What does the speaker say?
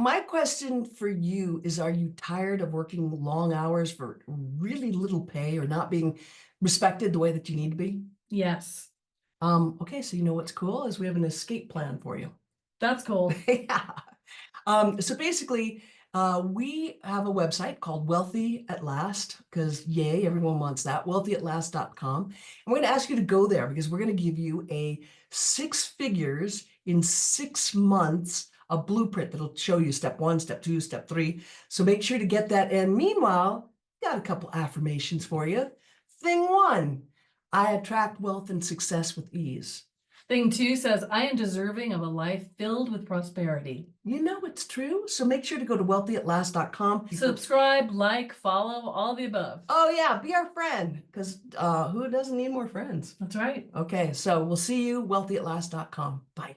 my question for you is, are you tired of working long hours for really little pay or not being respected the way that you need to be? Yes, Okay, so you know what's cool is we have an escape plan for you. that's cool. Yeah. So basically, we have a website called Wealthy at Last, because yay, everyone wants that, wealthyatlast.com. And we're going to ask you to go there because we're going to give you a 6 figures in 6 months, a blueprint that'll show you step 1, step 2, step 3. So make sure to get that. And meanwhile, got a couple affirmations for you. Thing 1, I attract wealth and success with ease. Thing 2 says, I am deserving of a life filled with prosperity. You know it's true. So make sure to go to wealthyatlast.com. Subscribe, like, follow, all the above. Oh yeah, be our friend, because who doesn't need more friends? That's right. Okay, so we'll see you, wealthyatlast.com. Bye.